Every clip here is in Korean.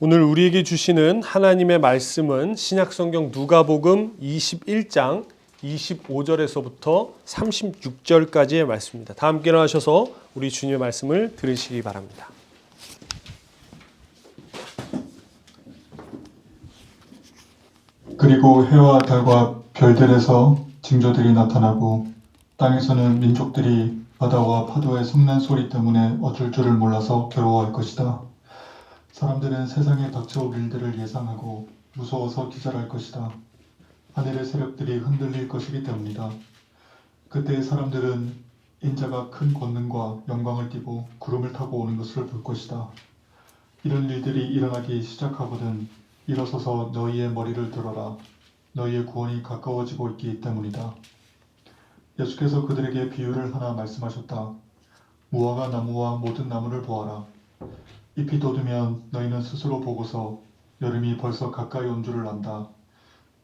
오늘 우리에게 주시는 하나님의 말씀은 신약성경 누가복음 21장 25절에서부터 36절까지의 말씀입니다. 다 함께 일어나셔서 우리 주님의 말씀을 들으시기 바랍니다. 그리고 해와 달과 별들에서 징조들이 나타나고 땅에서는 민족들이 바다와 파도의 성난 소리 때문에 어쩔 줄을 몰라서 괴로워할 것이다. 사람들은 세상에 닥쳐올 일들을 예상하고 무서워서 기절할 것이다. 하늘의 세력들이 흔들릴 것이기 때문이다. 그때 사람들은 인자가 큰 권능과 영광을 띠고 구름을 타고 오는 것을 볼 것이다. 이런 일들이 일어나기 시작하거든 일어서서 너희의 머리를 들어라. 너희의 구원이 가까워지고 있기 때문이다. 예수께서 그들에게 비유를 하나 말씀하셨다. 무화과 나무와 모든 나무를 보아라. 잎이 돋으면 너희는 스스로 보고서 여름이 벌써 가까이 온 줄을 안다.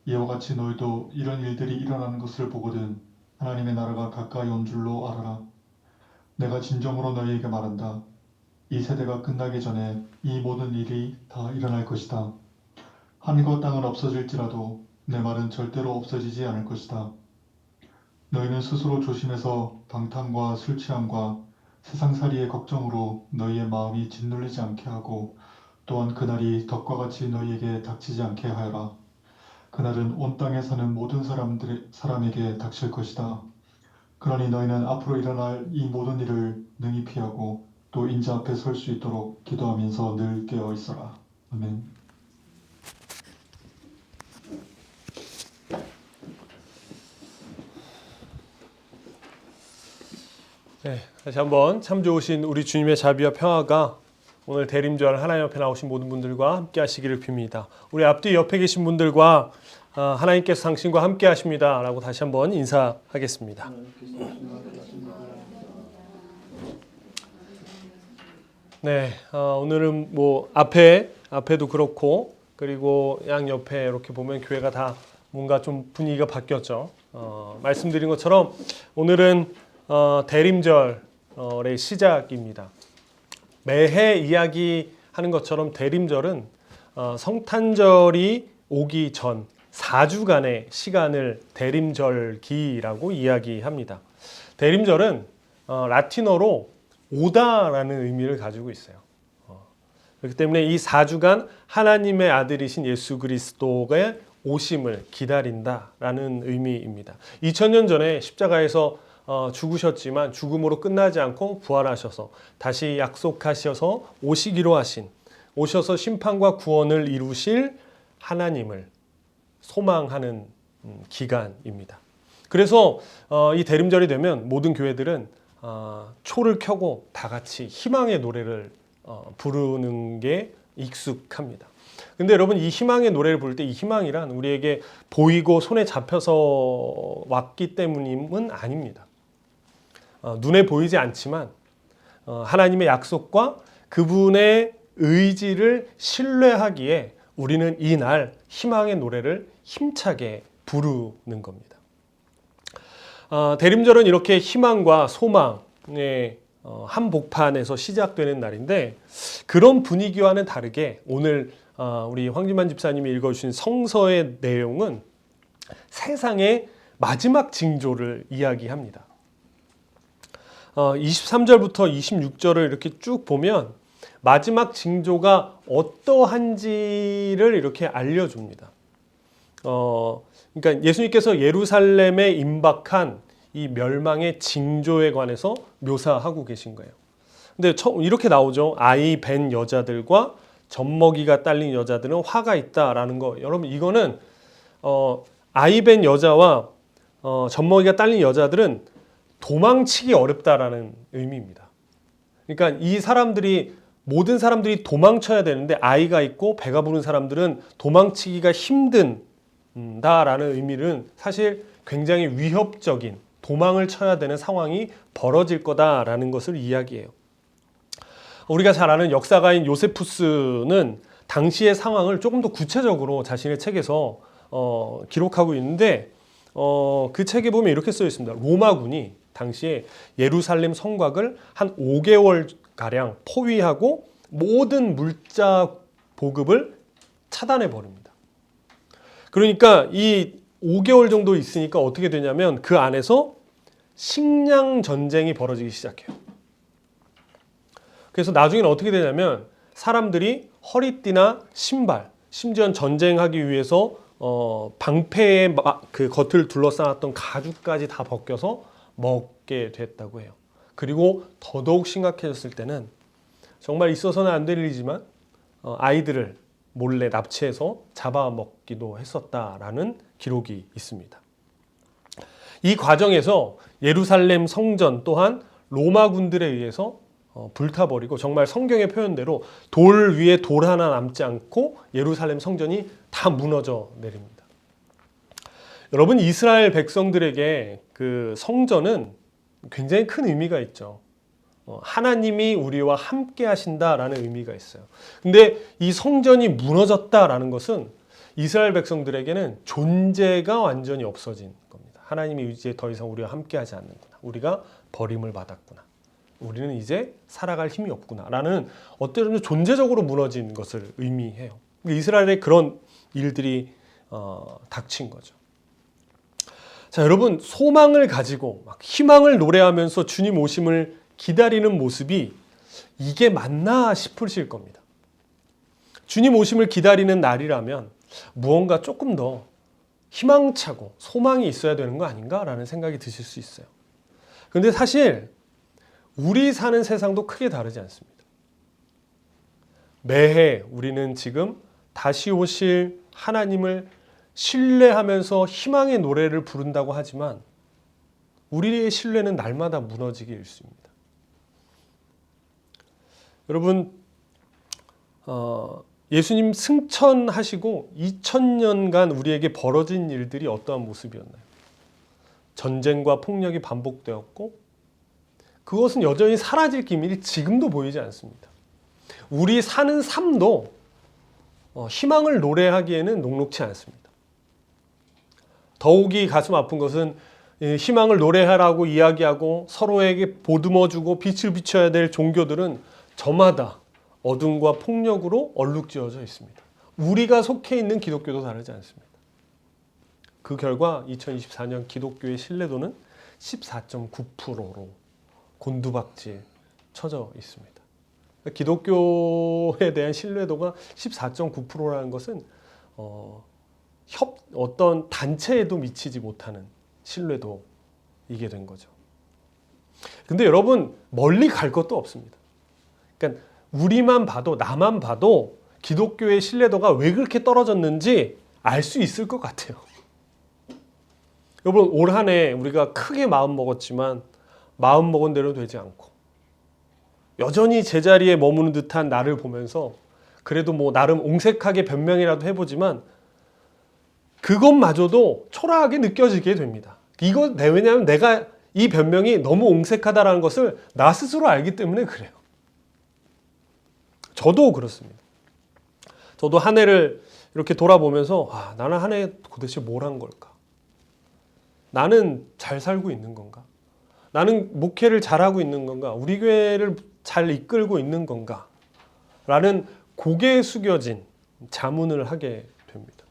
이와 같이 너희도 이런 일들이 일어나는 것을 보거든 하나님의 나라가 가까이 온 줄로 알아라. 내가 진정으로 너희에게 말한다. 이 세대가 끝나기 전에 이 모든 일이 다 일어날 것이다. 하늘과 땅은 없어질지라도 내 말은 절대로 없어지지 않을 것이다. 너희는 스스로 조심해서 방탕과 술 취함과 세상살이의 걱정으로 너희의 마음이 짓눌리지 않게 하고 또한 그날이 덕과 같이 너희에게 닥치지 않게 하여라. 그날은 온 땅에 사는 모든 사람에게 닥칠 것이다. 그러니 너희는 앞으로 일어날 이 모든 일을 능히 피하고 또 인자 앞에 설 수 있도록 기도하면서 늘 깨어 있어라. 아멘. 네, 다시 한번 참 좋으신 우리 주님의 자비와 평화가 오늘 대림절 하나님 앞에 나오신 모든 분들과 함께 하시기를 빕니다. 우리 앞뒤 옆에 계신 분들과 하나님께서 당신과 함께 하십니다 라고 다시 한번 인사하겠습니다. 네, 오늘은 뭐 앞에도 그렇고 그리고 양 옆에 이렇게 보면 교회가 다 뭔가 좀 분위기가 바뀌었죠. 말씀드린 것처럼 오늘은 대림절의 시작입니다. 매해 이야기하는 것처럼 대림절은 성탄절이 오기 전 4주간의 시간을 대림절기라고 이야기합니다. 대림절은 라틴어로 오다라는 의미를 가지고 있어요. 그렇기 때문에 이 4주간 하나님의 아들이신 예수 그리스도의 오심을 기다린다라는 의미입니다. 2000년 전에 십자가에서 죽으셨지만 죽음으로 끝나지 않고 부활하셔서 다시 약속하셔서 오셔서 심판과 구원을 이루실 하나님을 소망하는 기간입니다. 그래서 이 대림절이 되면 모든 교회들은 초를 켜고 다 같이 희망의 노래를 부르는 게 익숙합니다. 근데 여러분 이 희망의 노래를 부를 때 이 희망이란 우리에게 보이고 손에 잡혀서 왔기 때문임은 아닙니다. 눈에 보이지 않지만 하나님의 약속과 그분의 의지를 신뢰하기에 우리는 이날 희망의 노래를 힘차게 부르는 겁니다. 대림절은 이렇게 희망과 소망의 한복판에서 시작되는 날인데 그런 분위기와는 다르게 오늘 우리 황진만 집사님이 읽어주신 성서의 내용은 세상의 마지막 징조를 이야기합니다. 23절부터 26절을 이렇게 쭉 보면 마지막 징조가 어떠한지를 이렇게 알려줍니다. 그러니까 예수님께서 예루살렘에 임박한 이 멸망의 징조에 관해서 묘사하고 계신 거예요. 근데 이렇게 나오죠. 아이 벤 여자들과 젖먹이가 딸린 여자들은 화가 있다라는 거. 여러분 이거는 아이 벤 여자와 젖먹이가 딸린 여자들은 도망치기 어렵다라는 의미입니다. 그러니까 이 모든 사람들이 도망쳐야 되는데 아이가 있고 배가 부른 사람들은 도망치기가 힘든다라는 의미는 사실 굉장히 위협적인 도망을 쳐야 되는 상황이 벌어질 거다라는 것을 이야기해요. 우리가 잘 아는 역사가인 요세푸스는 당시의 상황을 조금 더 구체적으로 자신의 책에서 기록하고 있는데 그 책에 보면 이렇게 써 있습니다. 로마군이 당시에 예루살렘 성곽을 한 5개월가량 포위하고 모든 물자 보급을 차단해 버립니다. 그러니까 이 5개월 정도 있으니까 어떻게 되냐면 그 안에서 식량 전쟁이 벌어지기 시작해요. 그래서 나중에는 어떻게 되냐면 사람들이 허리띠나 신발, 심지어 전쟁하기 위해서 방패의 그 겉을 둘러싸았던 가죽까지 다 벗겨서 먹게 됐다고 해요. 그리고 더더욱 심각해졌을 때는 정말 있어서는 안 될 일이지만 아이들을 몰래 납치해서 잡아먹기도 했었다라는 기록이 있습니다. 이 과정에서 예루살렘 성전 또한 로마 군들에 의해서 불타버리고 정말 성경의 표현대로 돌 위에 돌 하나 남지 않고 예루살렘 성전이 다 무너져 내립니다. 여러분, 이스라엘 백성들에게 그 성전은 굉장히 큰 의미가 있죠. 하나님이 우리와 함께 하신다라는 의미가 있어요. 근데 이 성전이 무너졌다라는 것은 이스라엘 백성들에게는 존재가 완전히 없어진 겁니다. 하나님이 이제 더 이상 우리와 함께 하지 않는구나. 우리가 버림을 받았구나. 우리는 이제 살아갈 힘이 없구나 라는 어때는 존재적으로 무너진 것을 의미해요. 이스라엘에 그런 일들이 닥친 거죠. 자, 여러분, 소망을 가지고 막 희망을 노래하면서 주님 오심을 기다리는 모습이 이게 맞나 싶으실 겁니다. 주님 오심을 기다리는 날이라면 무언가 조금 더 희망차고 소망이 있어야 되는 거 아닌가라는 생각이 드실 수 있어요. 그런데 사실 우리 사는 세상도 크게 다르지 않습니다. 매해 우리는 지금 다시 오실 하나님을 신뢰하면서 희망의 노래를 부른다고 하지만 우리의 신뢰는 날마다 무너지기 일쑤입니다. 여러분, 예수님 승천하시고 2000년간 우리에게 벌어진 일들이 어떠한 모습이었나요? 전쟁과 폭력이 반복되었고 그것은 여전히 사라질 기밀이 지금도 보이지 않습니다. 우리 사는 삶도 희망을 노래하기에는 녹록지 않습니다. 더욱이 가슴 아픈 것은 희망을 노래하라고 이야기하고 서로에게 보듬어주고 빛을 비춰야 될 종교들은 저마다 어둠과 폭력으로 얼룩지어져 있습니다. 우리가 속해 있는 기독교도 다르지 않습니다. 그 결과 2024년 기독교의 신뢰도는 14.9%로 곤두박질 쳐져 있습니다. 기독교에 대한 신뢰도가 14.9%라는 것은 어떤 단체에도 미치지 못하는 신뢰도이게 된 거죠. 근데 여러분, 멀리 갈 것도 없습니다. 그러니까 우리만 봐도, 나만 봐도 기독교의 신뢰도가 왜 그렇게 떨어졌는지 알 수 있을 것 같아요. 여러분, 올 한 해 우리가 크게 마음 먹었지만 마음 먹은 대로 되지 않고 여전히 제자리에 머무는 듯한 나를 보면서 그래도 뭐 나름 옹색하게 변명이라도 해보지만 그것마저도 초라하게 느껴지게 됩니다. 왜냐하면 내가 이 변명이 너무 옹색하다는 것을 나 스스로 알기 때문에 그래요. 저도 그렇습니다. 저도 한 해를 이렇게 돌아보면서 나는 한 해 도대체 뭘 한 걸까? 나는 잘 살고 있는 건가? 나는 목회를 잘하고 있는 건가? 우리 교회를 잘 이끌고 있는 건가? 라는 고개 숙여진 자문을 하게 됩니다.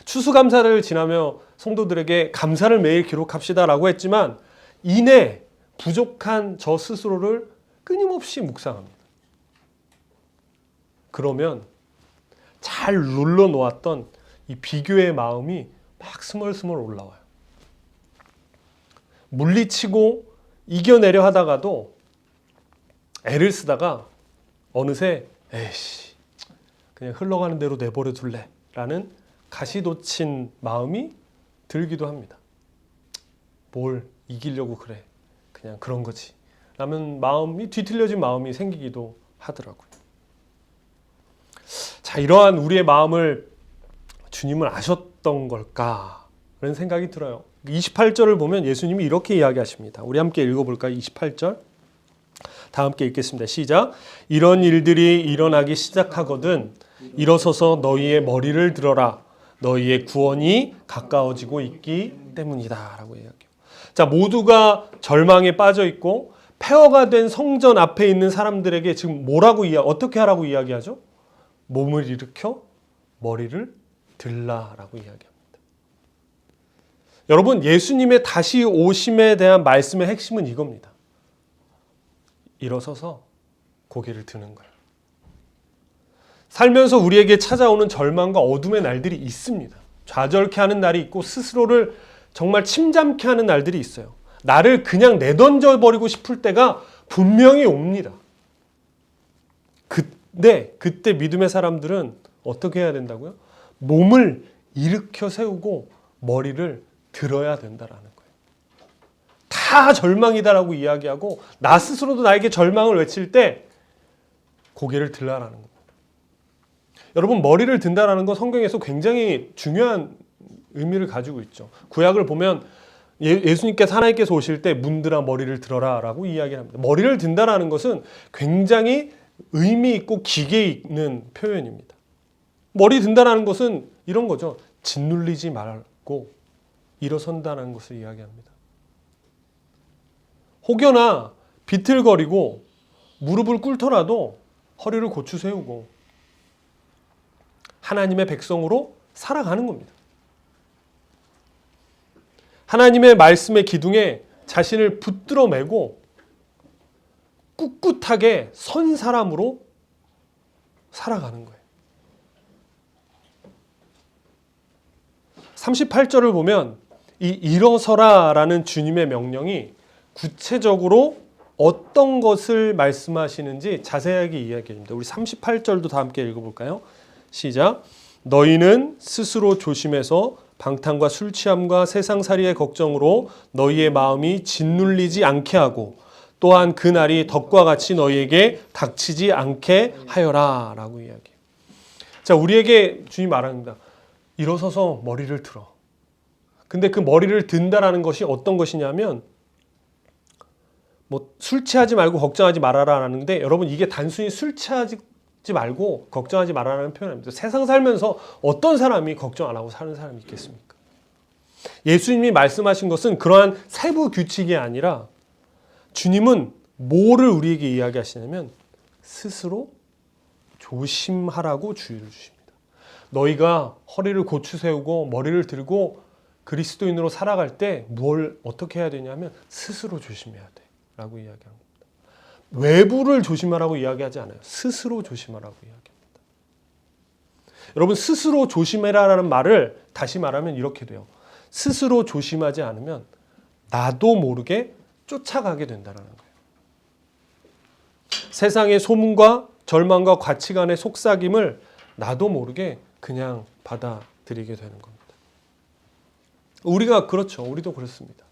추수감사를 지나며 성도들에게 감사를 매일 기록합시다 라고 했지만 이내 부족한 저 스스로를 끊임없이 묵상합니다. 그러면 잘 눌러놓았던 이 비교의 마음이 막 스멀스멀 올라와요. 물리치고 이겨내려 하다가도 애를 쓰다가 어느새 에이씨 그냥 흘러가는 대로 내버려 둘래 라는 가시돋친 마음이 들기도 합니다. 뭘 이기려고 그래, 그냥 그런 거지 라는 마음이, 뒤틀려진 마음이 생기기도 하더라고요. 자, 이러한 우리의 마음을 주님은 아셨던 걸까 라는 생각이 들어요. 28절을 보면 예수님이 이렇게 이야기하십니다. 우리 함께 읽어볼까요? 28절 다 함께 읽겠습니다. 시작. 이런 일들이 일어나기 시작하거든 일어서서 너희의 머리를 들어라. 너희의 구원이 가까워지고 있기 때문이다 라고 이야기해요. 자, 모두가 절망에 빠져 있고 폐허가 된 성전 앞에 있는 사람들에게 지금 어떻게 하라고 이야기하죠? 몸을 일으켜 머리를 들라라고 이야기합니다. 여러분, 예수님의 다시 오심에 대한 말씀의 핵심은 이겁니다. 일어서서 고개를 드는 거예요. 살면서 우리에게 찾아오는 절망과 어둠의 날들이 있습니다. 좌절케 하는 날이 있고 스스로를 정말 침잠케 하는 날들이 있어요. 나를 그냥 내던져 버리고 싶을 때가 분명히 옵니다. 그때 믿음의 사람들은 어떻게 해야 된다고요? 몸을 일으켜 세우고 머리를 들어야 된다라는 거예요. 다 절망이다라고 이야기하고 나 스스로도 나에게 절망을 외칠 때 고개를 들라라는 겁니다. 여러분, 머리를 든다라는 건 성경에서 굉장히 중요한 의미를 가지고 있죠. 구약을 보면 예수님께서 하나님께서 오실 때 문들아 머리를 들어라 라고 이야기를 합니다. 머리를 든다라는 것은 굉장히 의미 있고 기계 있는 표현입니다. 머리 든다라는 것은 이런 거죠. 짓눌리지 말고 일어선다는 것을 이야기합니다. 혹여나 비틀거리고 무릎을 꿇더라도 허리를 고추 세우고 하나님의 백성으로 살아가는 겁니다. 하나님의 말씀의 기둥에 자신을 붙들어 매고 꿋꿋하게 선 사람으로 살아가는 거예요. 38절을 보면 이 일어서라라는 주님의 명령이 구체적으로 어떤 것을 말씀하시는지 자세하게 이야기합니다. 우리 38절도 다 함께 읽어볼까요? 시작. 너희는 스스로 조심해서 방탕과 술 취함과 세상살이의 걱정으로 너희의 마음이 짓눌리지 않게 하고 또한 그 날이 덕과 같이 너희에게 닥치지 않게 하여라 라고 이야기해요. 자, 우리에게 주님 말합니다. 일어서서 머리를 들어. 근데 그 머리를 든다라는 것이 어떤 것이냐면 술 취하지 말고 걱정하지 말아라 하는데 여러분, 이게 단순히 술 취하지 말고 걱정하지 말아라는 표현입니다. 세상 살면서 어떤 사람이 걱정 안 하고 사는 사람이 있겠습니까? 예수님이 말씀하신 것은 그러한 세부 규칙이 아니라 주님은 뭐를 우리에게 이야기하시냐면 스스로 조심하라고 주의를 주십니다. 너희가 허리를 고추 세우고 머리를 들고 그리스도인으로 살아갈 때 뭘 어떻게 해야 되냐면 스스로 조심해야 돼 라고 이야기합니다. 외부를 조심하라고 이야기하지 않아요. 스스로 조심하라고 이야기합니다. 여러분, 스스로 조심해라라는 말을 다시 말하면 이렇게 돼요. 스스로 조심하지 않으면 나도 모르게 쫓아가게 된다는 거예요. 세상의 소문과 절망과 가치관의 속삭임을 나도 모르게 그냥 받아들이게 되는 겁니다. 우리가 그렇죠. 우리도 그렇습니다.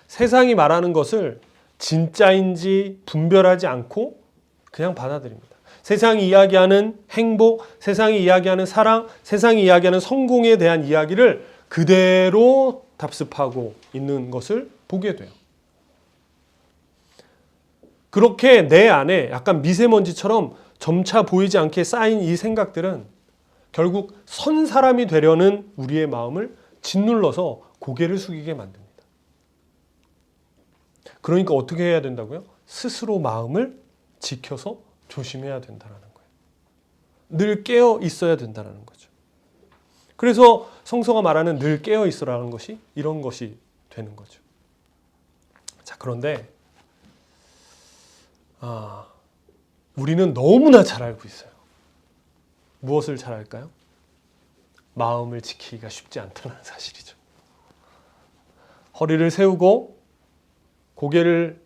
세상이 말하는 것을 진짜인지 분별하지 않고 그냥 받아들입니다. 세상이 이야기하는 행복, 세상이 이야기하는 사랑, 세상이 이야기하는 성공에 대한 이야기를 그대로 답습하고 있는 것을 보게 돼요. 그렇게 내 안에 약간 미세먼지처럼 점차 보이지 않게 쌓인 이 생각들은 결국 선 사람이 되려는 우리의 마음을 짓눌러서 고개를 숙이게 만듭니다. 그러니까 어떻게 해야 된다고요? 스스로 마음을 지켜서 조심해야 된다는 거예요. 늘 깨어 있어야 된다는 거죠. 그래서 성서가 말하는 늘 깨어 있으라는 것이 이런 것이 되는 거죠. 자, 그런데 우리는 너무나 잘 알고 있어요. 무엇을 잘 알까요? 마음을 지키기가 쉽지 않다는 사실이죠. 허리를 세우고 고개를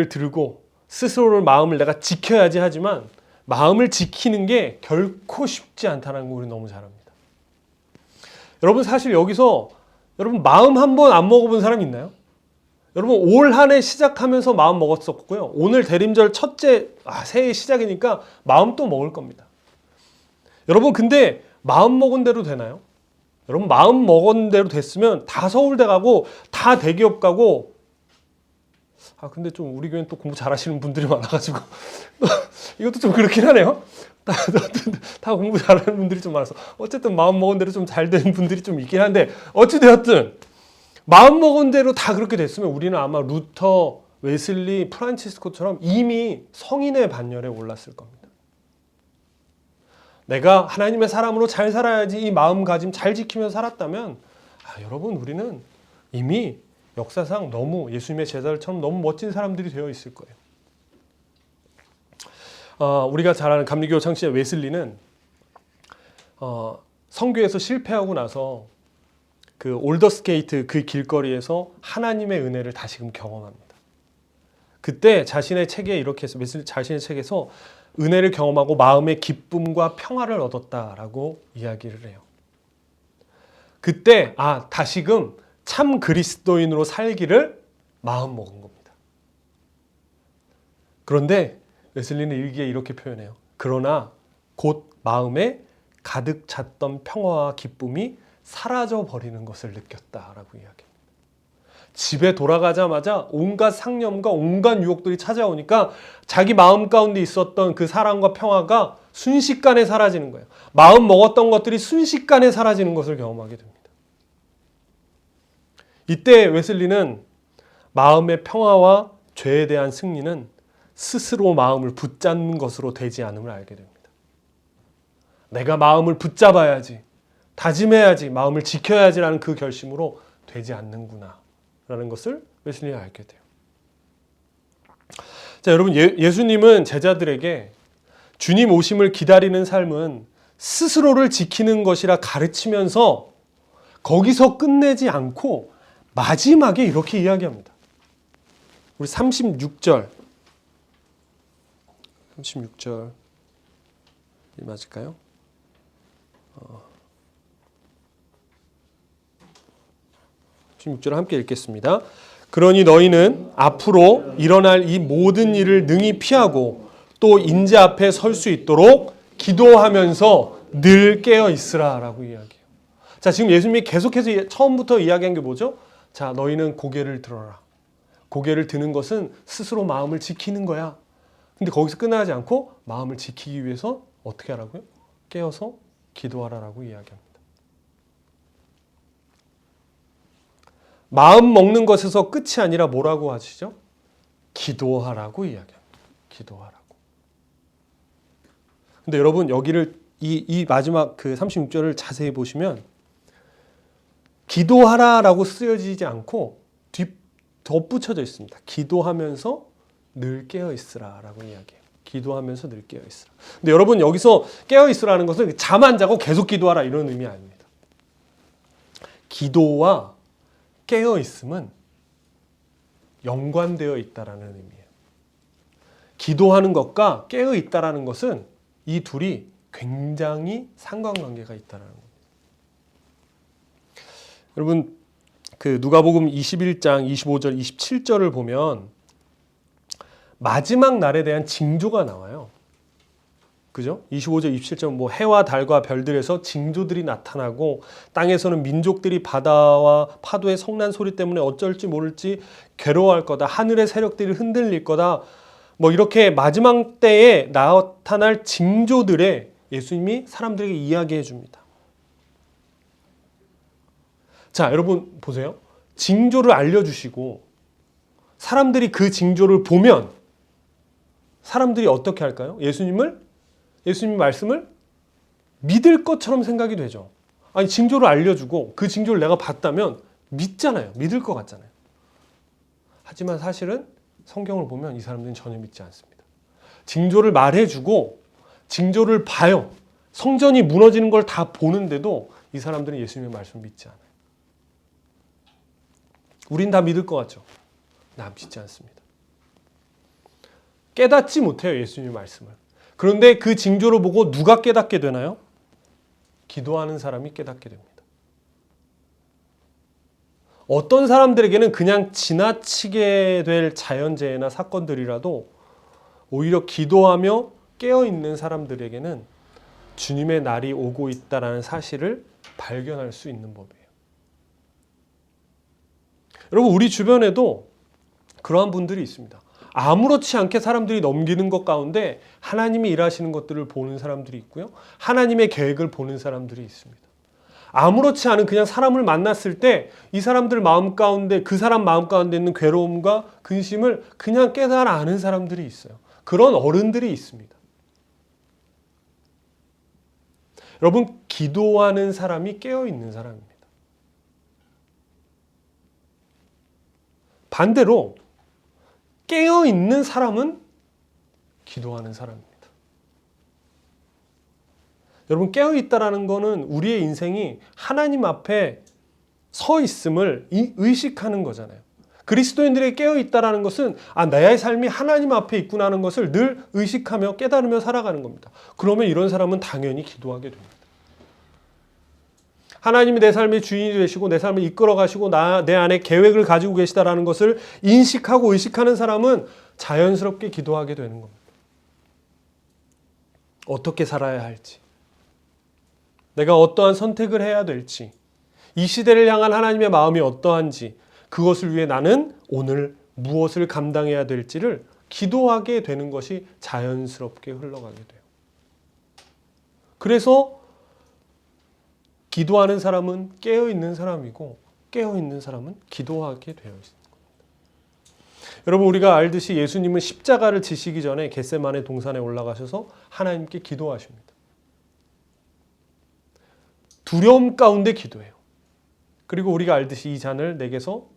들고 스스로를 마음을 내가 지켜야지 하지만 마음을 지키는 게 결코 쉽지 않다는 거 우리 너무 잘 압니다. 여러분, 사실 여기서 여러분 마음 한 번 안 먹어본 사람 있나요? 여러분, 올 한 해 시작하면서 마음 먹었었고요. 오늘 대림절 첫째 새해 시작이니까 마음 또 먹을 겁니다. 여러분, 근데 마음 먹은 대로 되나요? 여러분, 마음 먹은 대로 됐으면 다 서울대 가고 다 대기업 가고 근데 좀 우리 교회는 또 공부 잘하시는 분들이 많아가지고 이것도 좀 그렇긴 하네요. 다 공부 잘하는 분들이 좀 많아서 어쨌든 마음 먹은 대로 좀 잘 된 분들이 좀 있긴 한데 어찌되었든 마음 먹은 대로 다 그렇게 됐으면 우리는 아마 루터, 웨슬리, 프란치스코처럼 이미 성인의 반열에 올랐을 겁니다. 내가 하나님의 사람으로 잘 살아야지 이 마음가짐 잘 지키면서 살았다면 여러분 우리는 이미 역사상 너무 예수님의 제자들처럼 너무 멋진 사람들이 되어 있을 거예요. 우리가 잘 아는 감리교 창시자 웨슬리는 선교에서 실패하고 나서 그 올더스게이트 그 길거리에서 하나님의 은혜를 다시금 경험합니다. 그때 자신의 책에 이렇게 해서 웨슬리 자신의 책에서 은혜를 경험하고 마음의 기쁨과 평화를 얻었다라고 이야기를 해요. 그때 다시금 참 그리스도인으로 살기를 마음 먹은 겁니다. 그런데 웨슬리는 일기에 이렇게 표현해요. 그러나 곧 마음에 가득 찼던 평화와 기쁨이 사라져 버리는 것을 느꼈다라고 이야기합니다. 집에 돌아가자마자 온갖 상념과 온갖 유혹들이 찾아오니까 자기 마음 가운데 있었던 그 사랑과 평화가 순식간에 사라지는 거예요. 마음 먹었던 것들이 순식간에 사라지는 것을 경험하게 됩니다. 이때 웨슬리는 마음의 평화와 죄에 대한 승리는 스스로 마음을 붙잡는 것으로 되지 않음을 알게 됩니다. 내가 마음을 붙잡아야지, 다짐해야지, 마음을 지켜야지라는 그 결심으로 되지 않는구나 라는 것을 웨슬리가 알게 돼요. 자, 여러분 예수님은 제자들에게 주님 오심을 기다리는 삶은 스스로를 지키는 것이라 가르치면서 거기서 끝내지 않고 마지막에 이렇게 이야기합니다. 우리 36절 맞을까요? 16절을 함께 읽겠습니다. 그러니 너희는 앞으로 일어날 이 모든 일을 능히 피하고 또 인재 앞에 설 수 있도록 기도하면서 늘 깨어 있으라 라고 이야기해요. 자, 지금 예수님이 계속해서 처음부터 이야기한 게 뭐죠? 자, 너희는 고개를 들어라. 고개를 드는 것은 스스로 마음을 지키는 거야. 근데 거기서 끝나지 않고 마음을 지키기 위해서 어떻게 하라고요? 깨어서 기도하라라고 이야기합니다. 마음 먹는 것에서 끝이 아니라 뭐라고 하시죠? 기도하라고 이야기합니다. 기도하라고. 근데 여러분 여기를 이 마지막 그 36절을 자세히 보시면 기도하라라고 쓰여지지 않고 덧붙여져 있습니다. 기도하면서 늘 깨어 있으라라고 이야기해요. 기도하면서 늘 깨어 있으라. 근데 여러분 여기서 깨어 있으라는 것은 잠 안 자고 계속 기도하라 이런 의미 아닙니다. 기도와 깨어 있음은 연관되어 있다라는 의미예요. 기도하는 것과 깨어 있다라는 것은 이 둘이 굉장히 상관관계가 있다라는 겁니다. 여러분 그 누가복음 21장 25절 27절을 보면 마지막 날에 대한 징조가 나와요. 그죠? 25절 27절 뭐 해와 달과 별들에서 징조들이 나타나고 땅에서는 민족들이 바다와 파도의 성난 소리 때문에 어쩔지 모를지 괴로워할 거다. 하늘의 세력들이 흔들릴 거다. 뭐 이렇게 마지막 때에 나타날 징조들에 예수님이 사람들에게 이야기해 줍니다. 자, 여러분 보세요. 징조를 알려주시고 사람들이 그 징조를 보면 사람들이 어떻게 할까요? 예수님 말씀을 믿을 것처럼 생각이 되죠. 아니 징조를 알려주고 그 징조를 내가 봤다면 믿잖아요. 믿을 것 같잖아요. 하지만 사실은 성경을 보면 이 사람들은 전혀 믿지 않습니다. 징조를 말해주고 징조를 봐요. 성전이 무너지는 걸 다 보는데도 이 사람들은 예수님의 말씀을 믿지 않아요. 우린 다 믿을 것 같죠? 나 믿지 않습니다. 깨닫지 못해요. 예수님의 말씀을. 그런데 그 징조를 보고 누가 깨닫게 되나요? 기도하는 사람이 깨닫게 됩니다. 어떤 사람들에게는 그냥 지나치게 될 자연재해나 사건들이라도 오히려 기도하며 깨어있는 사람들에게는 주님의 날이 오고 있다는 사실을 발견할 수 있는 법이에요. 여러분 우리 주변에도 그러한 분들이 있습니다. 아무렇지 않게 사람들이 넘기는 것 가운데 하나님이 일하시는 것들을 보는 사람들이 있고요. 하나님의 계획을 보는 사람들이 있습니다. 아무렇지 않은 그냥 사람을 만났을 때 이 사람들 마음 가운데 그 사람 마음 가운데 있는 괴로움과 근심을 그냥 깨달아 아는 사람들이 있어요. 그런 어른들이 있습니다. 여러분, 기도하는 사람이 깨어있는 사람입니다. 반대로 깨어있는 사람은 기도하는 사람입니다. 여러분, 깨어있다라는 것은 우리의 인생이 하나님 앞에 서 있음을 의식하는 거잖아요. 그리스도인들이 깨어있다라는 것은 나의 삶이 하나님 앞에 있구나 하는 것을 늘 의식하며 깨달으며 살아가는 겁니다. 그러면 이런 사람은 당연히 기도하게 됩니다. 하나님이 내 삶의 주인이 되시고 내 삶을 이끌어 가시고 내 안에 계획을 가지고 계시다라는 것을 인식하고 의식하는 사람은 자연스럽게 기도하게 되는 겁니다. 어떻게 살아야 할지, 내가 어떠한 선택을 해야 될지, 이 시대를 향한 하나님의 마음이 어떠한지, 그것을 위해 나는 오늘 무엇을 감당해야 될지를 기도하게 되는 것이 자연스럽게 흘러가게 돼요. 그래서 기도하는 사람은 깨어있는 사람이고 깨어있는 사람은 기도하게 되어 있습니다. 여러분, 우리가 알듯이 예수님은 십자가를 지시기 전에 겟세마네 동산에 올라가셔서 하나님께 기도하십니다. 두려움 가운데 기도해요. 그리고 우리가 알듯이 이 잔을 내게서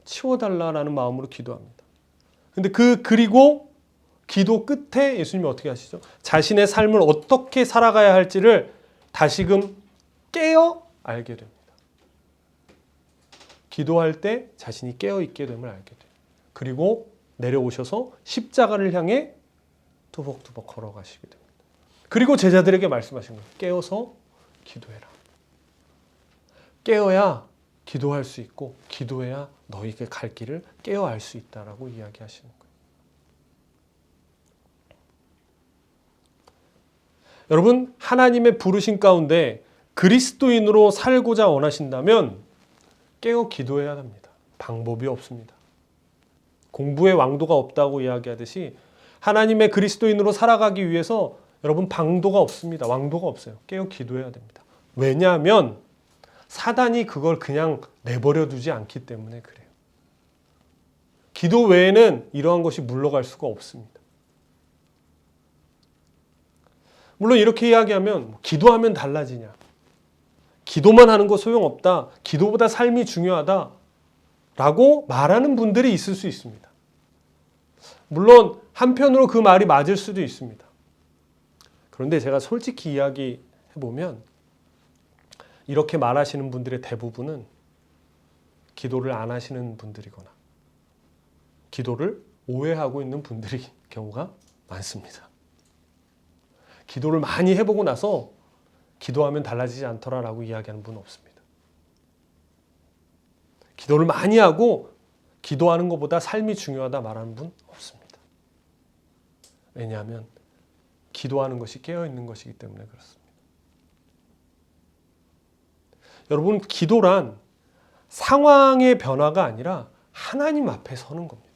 치워달라는 마음으로 기도합니다. 그리고 기도 끝에 예수님이 어떻게 하시죠? 자신의 삶을 어떻게 살아가야 할지를 다시금 깨어 알게 됩니다. 기도할 때 자신이 깨어 있게 됨을 알게 돼요. 그리고 내려오셔서 십자가를 향해 투벅투벅 걸어가시게 됩니다. 그리고 제자들에게 말씀하신 거예요. 깨어서 기도해라. 깨어야 기도할 수 있고 기도해야 너희가 갈 길을 깨어 알 수 있다라고 이야기하시는 거예요. 여러분, 하나님의 부르심 가운데 그리스도인으로 살고자 원하신다면 깨어 기도해야 합니다. 방법이 없습니다. 공부의 왕도가 없다고 이야기하듯이 하나님의 그리스도인으로 살아가기 위해서 여러분 방도가 없습니다. 왕도가 없어요. 깨어 기도해야 됩니다. 왜냐하면 사단이 그걸 그냥 내버려 두지 않기 때문에 그래요. 기도 외에는 이러한 것이 물러갈 수가 없습니다. 물론 이렇게 이야기하면 기도하면 달라지냐? 기도만 하는 거 소용없다. 기도보다 삶이 중요하다. 라고 말하는 분들이 있을 수 있습니다. 물론 한편으로 그 말이 맞을 수도 있습니다. 그런데 제가 솔직히 이야기해보면 이렇게 말하시는 분들의 대부분은 기도를 안 하시는 분들이거나 기도를 오해하고 있는 분들이 경우가 많습니다. 기도를 많이 해보고 나서 기도하면 달라지지 않더라라고 이야기하는 분은 없습니다. 기도를 많이 하고 기도하는 것보다 삶이 중요하다 말하는 분 없습니다. 왜냐하면 기도하는 것이 깨어있는 것이기 때문에 그렇습니다. 여러분, 기도란 상황의 변화가 아니라 하나님 앞에 서는 겁니다.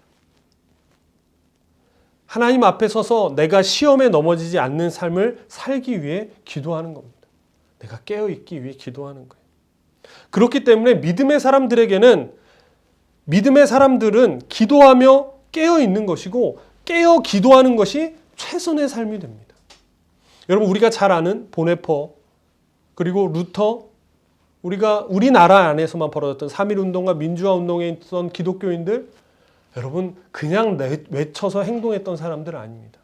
하나님 앞에 서서 내가 시험에 넘어지지 않는 삶을 살기 위해 기도하는 겁니다. 내가 깨어있기 위해 기도하는 거예요. 그렇기 때문에 믿음의 사람들은 기도하며 깨어있는 것이고 깨어 기도하는 것이 최선의 삶이 됩니다. 여러분, 우리가 잘 아는 보네퍼 그리고 루터, 우리나라 안에서만 벌어졌던 3.1운동과 민주화 운동에 있던 기독교인들, 여러분 그냥 외쳐서 행동했던 사람들 아닙니다.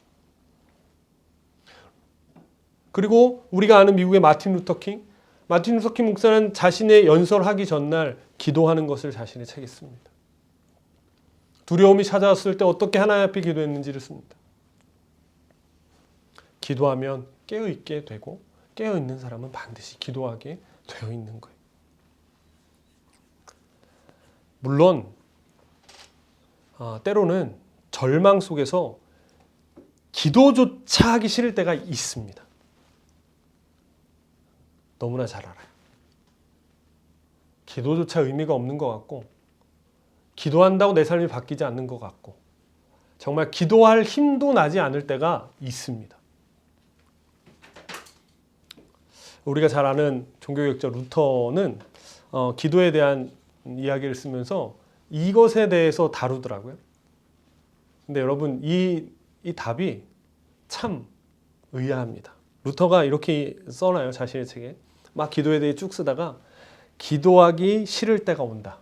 그리고 우리가 아는 미국의 마틴 루터 킹 목사는 자신의 연설하기 전날 기도하는 것을 자신의 책에 씁니다. 두려움이 찾아왔을 때 어떻게 하나님 앞에 기도했는지를 씁니다. 기도하면 깨어있게 되고 깨어있는 사람은 반드시 기도하게 되어 있는 거예요. 물론 때로는 절망 속에서 기도조차 하기 싫을 때가 있습니다. 너무나 잘 알아요. 기도조차 의미가 없는 것 같고 기도한다고 내 삶이 바뀌지 않는 것 같고 정말 기도할 힘도 나지 않을 때가 있습니다. 우리가 잘 아는 종교개혁자 루터는 기도에 대한 이야기를 쓰면서 이것에 대해서 다루더라고요. 근데 여러분 이 답이 참 의아합니다. 루터가 이렇게 써놔요. 자신의 책에. 막 기도에 대해 쭉 쓰다가 기도하기 싫을 때가 온다.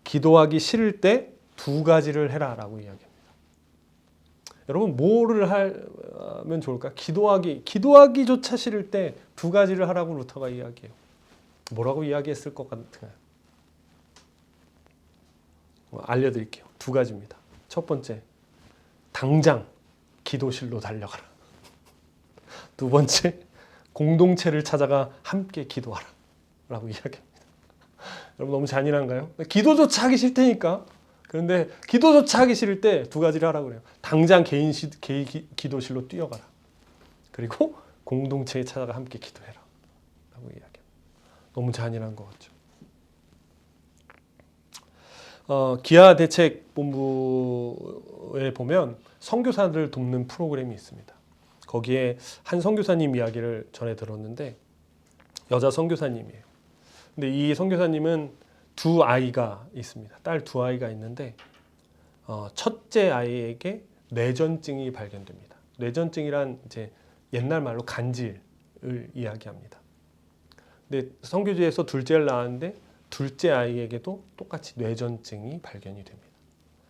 기도하기 싫을 때 두 가지를 해라 라고 이야기합니다. 여러분 뭐를 하면 좋을까? 기도하기조차 싫을 때 두 가지를 하라고 루터가 이야기해요. 뭐라고 이야기했을 것 같아요? 알려드릴게요. 두 가지입니다. 첫 번째, 당장 기도실로 달려가라. 두 번째, 공동체를 찾아가 함께 기도하라 라고 이야기합니다. 여러분 너무 잔인한가요? 기도조차 하기 싫다니까. 그런데 기도조차 하기 싫을 때 두 가지를 하라고 그래요. 당장 개인 기도실로 뛰어가라. 그리고 공동체에 찾아가 함께 기도해라 라고 이야기합니다. 너무 잔인한 것 같죠. 기아대책본부에 보면 선교사들을 돕는 프로그램이 있습니다. 거기에 한 선교사님 이야기를 전에 들었는데 여자 선교사님이에요. 근데 이 선교사님은 두 아이가 있습니다. 딸 두 아이가 있는데 첫째 아이에게 뇌전증이 발견됩니다. 뇌전증이란 이제 옛날 말로 간질을 이야기합니다. 근데 선교지에서 둘째를 낳았는데 둘째 아이에게도 똑같이 뇌전증이 발견이 됩니다.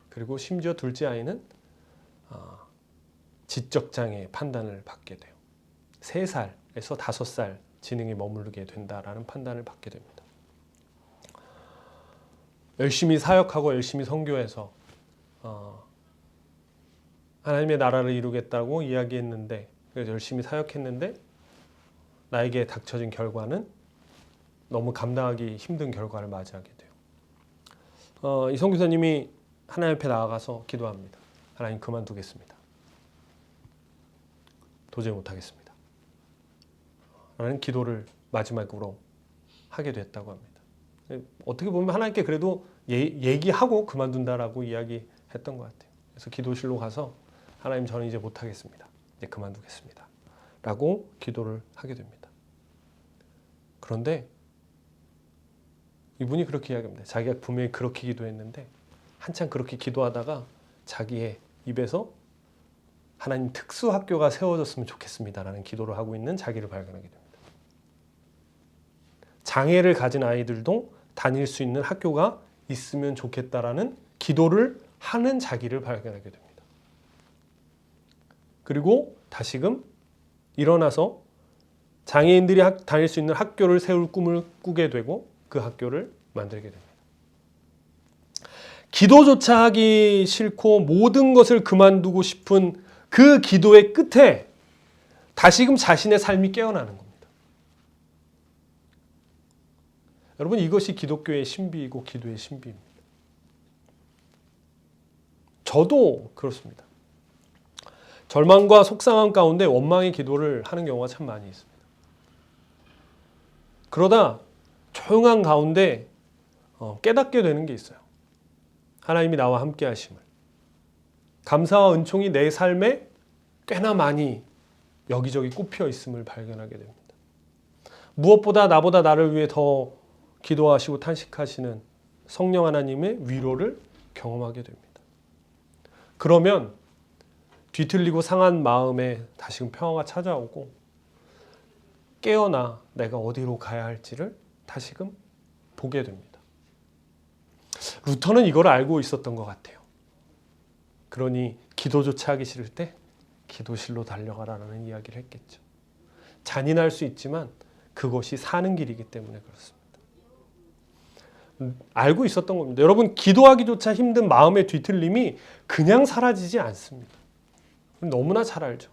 그리고 심지어 둘째 아이는 지적장애 판단을 받게 돼요. 3살에서 5살 지능이 머무르게 된다라는 판단을 받게 됩니다. 열심히 사역하고 열심히 선교해서 하나님의 나라를 이루겠다고 이야기했는데, 그래서 열심히 사역했는데 나에게 닥쳐진 결과는 너무 감당하기 힘든 결과를 맞이하게 돼요. 이 선교사님이 하나님 앞에 나아가서 기도합니다. 하나님, 그만두겠습니다. 도저히 못하겠습니다. 라는 기도를 마지막으로 하게 됐다고 합니다. 어떻게 보면 하나님께 그래도 얘기하고 그만둔다라고 이야기했던 것 같아요. 그래서 기도실로 가서 하나님, 저는 이제 못하겠습니다. 이제 그만두겠습니다. 라고 기도를 하게 됩니다. 그런데 이분이 그렇게 이야기합니다. 자기가 분명히 그렇게 기도했는데 한참 그렇게 기도하다가 자기의 입에서 하나님 특수학교가 세워졌으면 좋겠습니다라는 기도를 하고 있는 자기를 발견하게 됩니다. 장애를 가진 아이들도 다닐 수 있는 학교가 있으면 좋겠다라는 기도를 하는 자기를 발견하게 됩니다. 그리고 다시금 일어나서 장애인들이 다닐 수 있는 학교를 세울 꿈을 꾸게 되고 그 학교를 만들게 됩니다. 기도조차 하기 싫고 모든 것을 그만두고 싶은 그 기도의 끝에 다시금 자신의 삶이 깨어나는 겁니다. 여러분, 이것이 기독교의 신비이고 기도의 신비입니다. 저도 그렇습니다. 절망과 속상함 가운데 원망의 기도를 하는 경우가 참 많이 있습니다. 그러다 조용한 가운데 깨닫게 되는 게 있어요. 하나님이 나와 함께 하심을. 감사와 은총이 내 삶에 꽤나 많이 여기저기 꼽혀 있음을 발견하게 됩니다. 무엇보다 나보다 나를 위해 더 기도하시고 탄식하시는 성령 하나님의 위로를 경험하게 됩니다. 그러면 뒤틀리고 상한 마음에 다시금 평화가 찾아오고 깨어나 내가 어디로 가야 할지를 다시금 보게 됩니다. 루터는 이걸 알고 있었던 것 같아요. 그러니 기도조차 하기 싫을 때 기도실로 달려가라는 이야기를 했겠죠. 잔인할 수 있지만 그것이 사는 길이기 때문에 그렇습니다. 알고 있었던 겁니다. 여러분, 기도하기조차 힘든 마음의 뒤틀림이 그냥 사라지지 않습니다. 너무나 잘 알죠.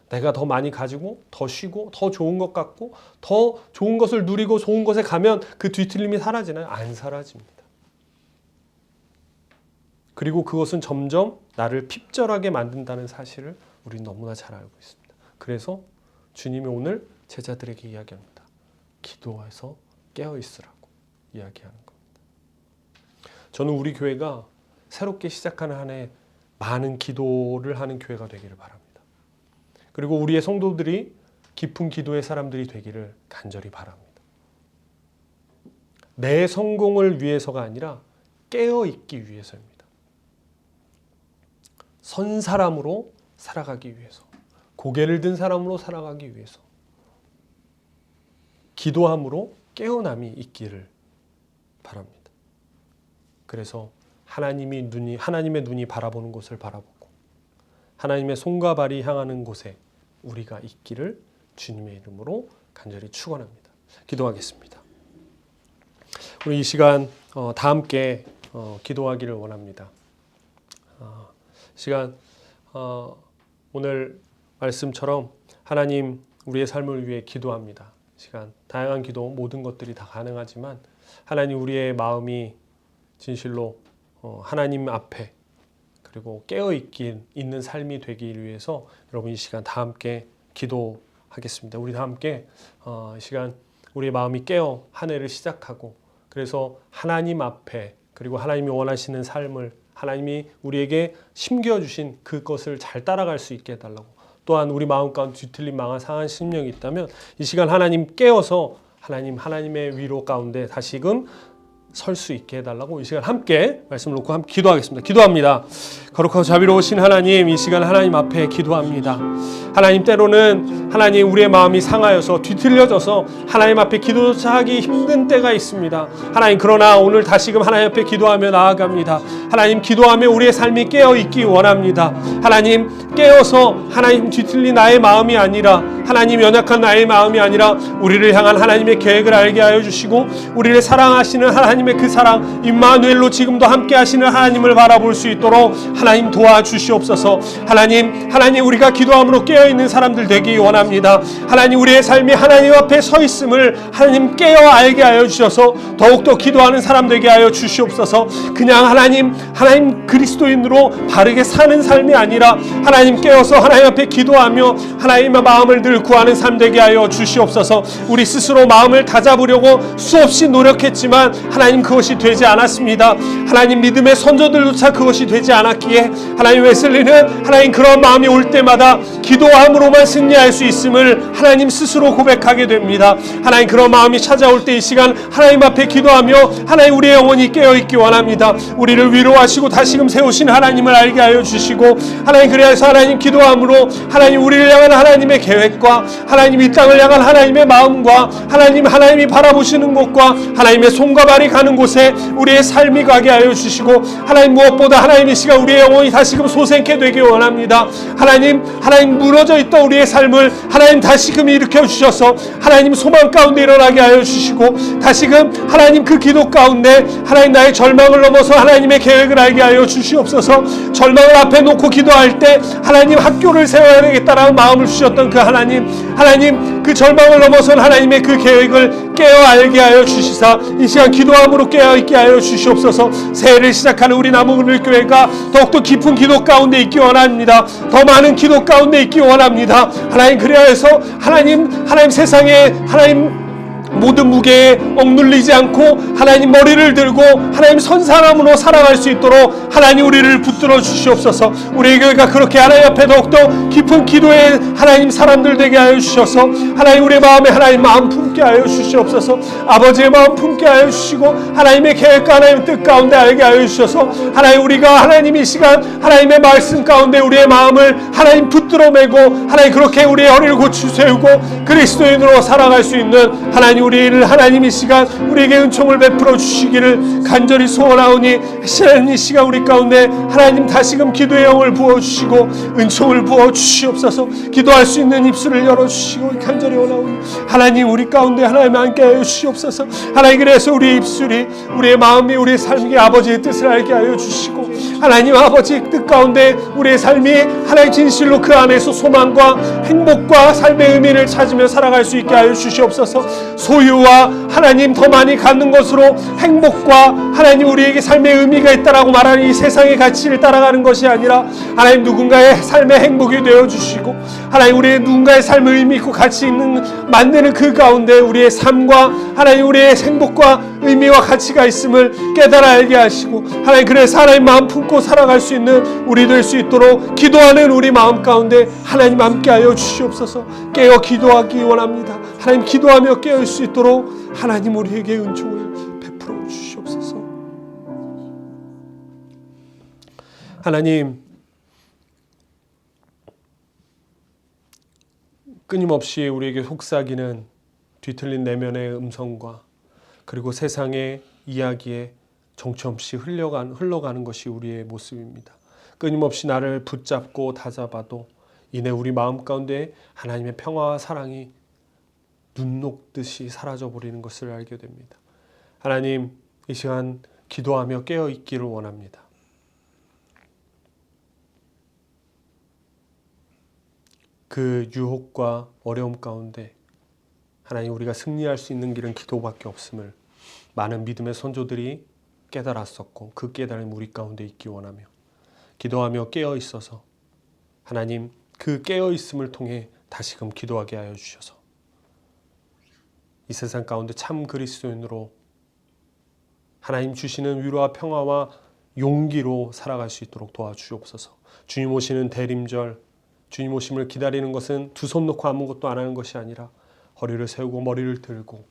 내가 더 많이 가지고 더 쉬고 더 좋은 것 같고 더 좋은 것을 누리고 좋은 것에 가면 그 뒤틀림이 사라지나요? 안 사라집니다. 그리고 그것은 점점 나를 핍절하게 만든다는 사실을 우리는 너무나 잘 알고 있습니다. 그래서 주님이 오늘 제자들에게 이야기합니다. 기도해서 깨어있으라고 이야기하는 겁니다. 저는 우리 교회가 새롭게 시작하는 한 해 많은 기도를 하는 교회가 되기를 바랍니다. 그리고 우리의 성도들이 깊은 기도의 사람들이 되기를 간절히 바랍니다. 내 성공을 위해서가 아니라 깨어있기 위해서입니다. 선 사람으로 살아가기 위해서, 고개를 든 사람으로 살아가기 위해서 기도함으로 깨어남이 있기를 바랍니다. 그래서 하나님의 눈이 바라보는 곳을 바라보고 하나님의 손과 발이 향하는 곳에 우리가 있기를 주님의 이름으로 간절히 축원합니다. 기도하겠습니다. 우리 이 시간 다 함께 기도하기를 원합니다. 시간 오늘 말씀처럼 하나님 우리의 삶을 위해 기도합니다. 시간 다양한 기도 모든 것들이 다 가능하지만 하나님 우리의 마음이 진실로 하나님 앞에 그리고 깨어 있는 삶이 되기 위해서 여러분 이 시간 다 함께 기도하겠습니다. 우리 다 함께 이 시간 우리의 마음이 깨어 한 해를 시작하고 그래서 하나님 앞에 그리고 하나님이 원하시는 삶을 하나님이 우리에게 심겨주신 그것을 잘 따라갈 수 있게 해달라고 또한 우리 마음 가운데 뒤틀린 망한 상한 심령이 있다면 이 시간 하나님 깨어서 하나님의 위로 가운데 다시금 설 수 있게 해달라고 이 시간 함께 말씀을 놓고 함께 기도하겠습니다. 기도합니다. 거룩하고 자비로우신 하나님 이 시간 하나님 앞에 기도합니다. 하나님 때로는 하나님 우리의 마음이 상하여서 뒤틀려져서 하나님 앞에 기도조차 하기 힘든 때가 있습니다. 하나님 그러나 오늘 다시금 하나님 앞에 기도하며 나아갑니다. 하나님 기도하며 우리의 삶이 깨어있기 원합니다. 하나님 깨어서 하나님 뒤틀린 나의 마음이 아니라 하나님 연약한 나의 마음이 아니라 우리를 향한 하나님의 계획을 알게 하여 주시고 우리를 사랑하시는 하나님의 그 사랑 임마누엘로 지금도 함께 하시는 하나님을 바라볼 수 있도록 하나님 도와주시옵소서. 하나님 우리가 기도함으로 깨어있는 사람들 되기 원합니다. 하나님 우리의 삶이 하나님 앞에 서 있음을 하나님 깨어 알게 하여 주셔서 더욱더 기도하는 사람 되게 하여 주시옵소서. 그냥 하나님 그리스도인으로 바르게 사는 삶이 아니라 하나님 깨어서 하나님 앞에 기도하며 하나님의 마음을 늘 구하는 삶 되게 하여 주시옵소서. 우리 스스로 마음을 다잡으려고 수없이 노력했지만 하나님 그것이 되지 않았습니다. 하나님 믿음의 선조들조차 그것이 되지 않았기에 하나님 웨슬리는 하나님 그런 마음이 올 때마다 기도함으로만 승리할 수 있음을 하나님 스스로 고백하게 됩니다. 하나님 그런 마음이 찾아올 때 이 시간 하나님 앞에 기도하며 하나님 우리의 영혼이 깨어있기 원합니다. 우리를 위로하시고 다시금 세우신 하나님을 알게 하여 주시고 하나님 그래서 하나님 기도함으로 하나님 우리를 향한 하나님의 계획과 하나님 이 땅을 향한 하나님의 마음과 하나님이 바라보시는 곳과 하나님의 손과 발이 가는 곳에 우리의 삶이 가게 하여 주시고 하나님 무엇보다 하나님 이 시간 우리의 영혼이 다시금 솟게 되기 원합니다. 하나님 무너져 있던 우리의 삶을 하나님 다시금 일으켜 주셔서 하나님 소망 가운데 일어나게 하여 주시고 다시금 하나님 그 기도 가운데 하나님 나의 절망을 넘어서 하나님의 계획을 알게 하여 주시옵소서. 절망을 앞에 놓고 기도할 때 하나님 학교를 세워야 되겠다라는 마음을 주셨던 그 하나님 그 절망을 넘어선 하나님의 그 계획을 깨어 알게 하여 주시사 이 시간 기도함으로 깨어 있게 하여 주시옵소서. 새해를 시작하는 우리 남은교회가 더욱더 깊은 기도 가운데 있기 원합니다. 더 많은 기도 가운데 있기 원합니다. 하나님 그래서 하나님 세상에 모든 무게에 억눌리지 않고 하나님 머리를 들고 하나님 선 사람으로 살아갈 수 있도록 하나님 우리를 붙들어 주시옵소서. 우리 교회가 그렇게 하나님 앞에 더욱더 깊은 기도의 하나님 사람들 되게 하여 주셔서 하나님 우리의 마음에 하나님 마음 품게 하여 주시옵소서. 아버지의 마음 품게 하여 주시고 하나님의 계획과 하나님의 뜻 가운데 알게 하여 주셔서 하나님 우리가 하나님 이 시간 하나님의 말씀 가운데 우리의 마음을 하나님 붙들어 매고 하나님 그렇게 우리의 허리를 고추 세우고 그리스도인으로 살아갈 수 있는 하나님 우리를 하나님 이 시간 우리에게 은총을 베풀어 주시기를 간절히 소원하오니 이 시간 우리 가운데 하나님 다시금 기도의 영을 부어주시고 은총을 부어주시옵소서. 기도할 수 있는 입술을 열어주시고 간절히 원하오니 하나님 우리 가운데 하나님 함께 하여 주시옵소서. 하나님 그래서 우리의 입술이 우리의 마음이 우리의 삶이 아버지의 뜻을 알게 하여 주시고 하나님 아버지의 뜻 가운데 우리의 삶이 하나님 진실로 그 안에서 소망과 행복과 삶의 의미를 찾으며 살아갈 수 있게 하여 주시옵소서. 소유와 하나님 더 많이 갖는 것으로 행복과 하나님 우리에게 삶의 의미가 있다라고 말하는 이 세상의 가치를 따라가는 것이 아니라 하나님 누군가의 삶의 행복이 되어주시고 하나님 우리의 누군가의 삶의 의미 있고 가치 있는 만드는 그 가운데 우리의 삶과 하나님 우리의 행복과 의미와 가치가 있음을 깨달아 알게 하시고 하나님 그래서 하나님 마음 품고 살아갈 수 있는 우리 될 수 있도록 기도하는 우리 마음 가운데 하나님 함께하여 주시옵소서. 깨어 기도하기 원합니다. 하나님 기도하며 깨어있을 수 있도록 하나님 우리에게 은총을 베풀어 주시옵소서. 하나님 끊임없이 우리에게 속삭이는 뒤틀린 내면의 음성과 그리고 세상의 이야기에 정처없이 흘러가는 것이 우리의 모습입니다. 끊임없이 나를 붙잡고 다잡아도 이내 우리 마음 가운데 하나님의 평화와 사랑이 눈 녹듯이 사라져 버리는 것을 알게 됩니다. 하나님, 이 시간 기도하며 깨어 있기를 원합니다. 그 유혹과 어려움 가운데 하나님, 우리가 승리할 수 있는 길은 기도밖에 없음을 많은 믿음의 선조들이 깨달았었고 그 깨달음이 우리 가운데 있기 원하며 기도하며 깨어 있어서 하나님, 그 깨어 있음을 통해 다시금 기도하게 하여 주셔서 이 세상 가운데 참 그리스도인으로 하나님 주시는 위로와 평화와 용기로 살아갈 수 있도록 도와주옵소서. 주님 오시는 대림절, 주님 오심을 기다리는 것은 두 손 놓고 아무것도 안 하는 것이 아니라 허리를 세우고 머리를 들고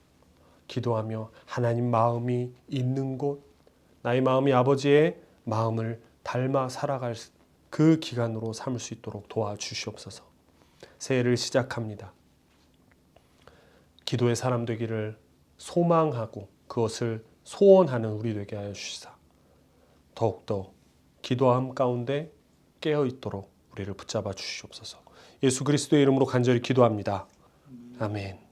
기도하며 하나님 마음이 있는 곳, 나의 마음이 아버지의 마음을 닮아 살아갈 그 기간으로 삼을 수 있도록 도와주시옵소서. 새해를 시작합니다. 기도의 사람 되기를 소망하고 그것을 소원하는 우리 되게 하여 주시사 더욱더 기도함 가운데 깨어 있도록 우리를 붙잡아 주시옵소서. 예수 그리스도의 이름으로 간절히 기도합니다. 아멘.